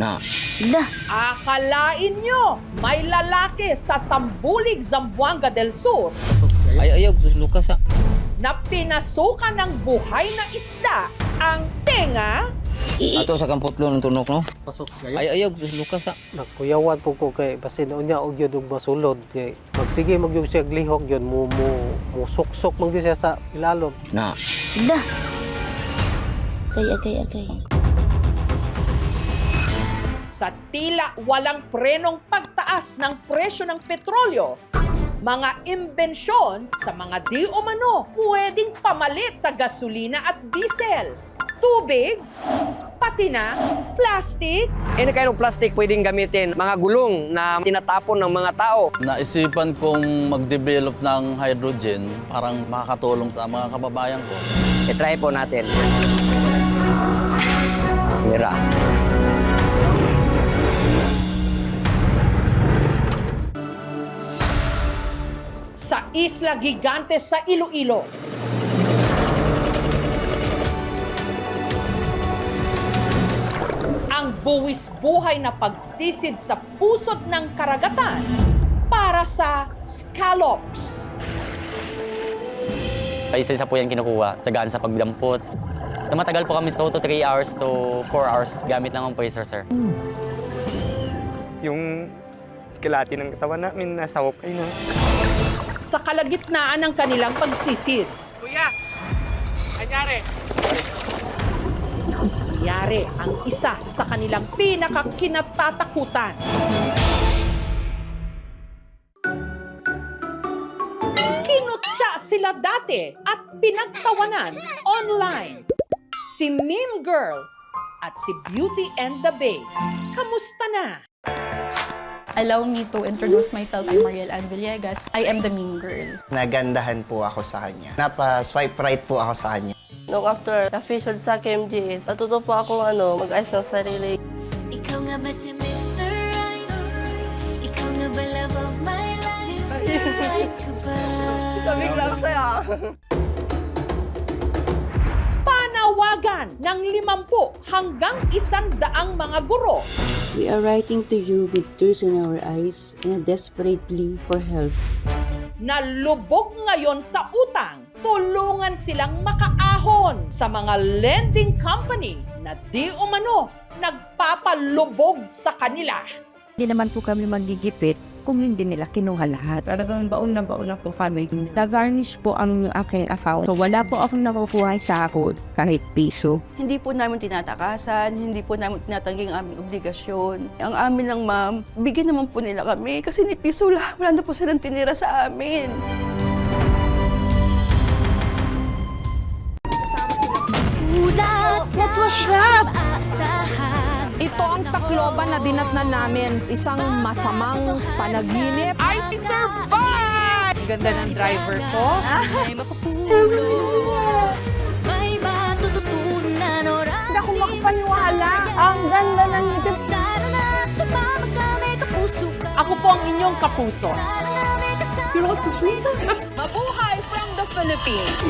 Na. Lah, Akalain nyo, may lalaki sa Tambulig, Zamboanga del Sur Ayaw, Lucas ha. na pinasukan ng buhay na isda ang tenga, Ato sa kamputlo ng tunok, no? Pasok kayo. Ayaw, Lucas ha. Nakuyawan po ko kay basin unya og yun og masulod kay magsige magyug siya glihok yun mo suksok man gyud siya sa ilalom. Na. lah. Agay. sa tila walang prenong pagtaas ng presyo ng petrolyo, mga imbensyon sa mga di umano pwedeng pamalit sa gasolina at diesel, tubig, pati na plastic. Any kind of plastic pwedeng gamitin. Mga gulong na tinatapon ng mga tao. Naisipan kong mag-develop ng hydrogen, parang makakatulong sa mga kababayan ko. I-try po natin. Mira. Sa Isla Gigante sa Iloilo, ang buwis buhay na pagsisid sa pusod ng karagatan para sa scallops. Isa-isa po yan kinukuha. Tsagaan sa pagdampot. Tumatagal po kami 2 to 3 hours to 4 hours gamit lang ang phaser, sir. Yung kilati ng katawan namin, nasawap kayo na. Sa kalagitnaan ng kanilang pagsisid. Kuya, anyari? Nangyari ang isa sa kanilang pinakakinatatakutan. Kinutya sila dati at pinagtawanan online. Si Meme Girl at si Beauty and the Babe. Kamusta na? Allow me to introduce myself. I'm Mariel Ann Villegas. I am the mean girl. Nagandahan po ako sa kanya. Napa-swipe right po ako sa kanya. Nung after na-featured sa KMGS, natuto po akong mag-ayos ng sarili. Ikaw nga ba si Mr. Right? Ikaw nga ba love of my life? Mr. Right ka ba? Sabik lang saya. Panawagan ng 50 hanggang 100 mga guro. We are writing to you with tears in our eyes and a desperate plea for help. Na lubog ngayon sa utang, tulungan silang makaahon sa mga lending company na di umano nagpapalubog sa kanila. Hindi naman po kami magigipit kung hindi nila kinuha lahat. Talagang baon na po kami. Nag-garnish po ang aking account. So wala po akong nakukuha sa ako kahit piso. Hindi po namin tinatakasan, hindi po namin tinatanggi ang aming obligasyon. Ang amin lang, ma'am, bigyan naman po nila kami kasi ni piso lang. Wala na po silang tinira sa amin. What was that? Ito ang Tacloban na dinatnan namin. Isang masamang panaginip. I survived! Ganda ng driver ko. Ay mapupulot. May matututunan oras. Hindi ako makapaniwala. Ang ganda ng ngipin. Tara na, sumama kami kapuso ka. Ako po ang inyong kapuso. Tara na, may kasama. Mabuhay from the Philippines!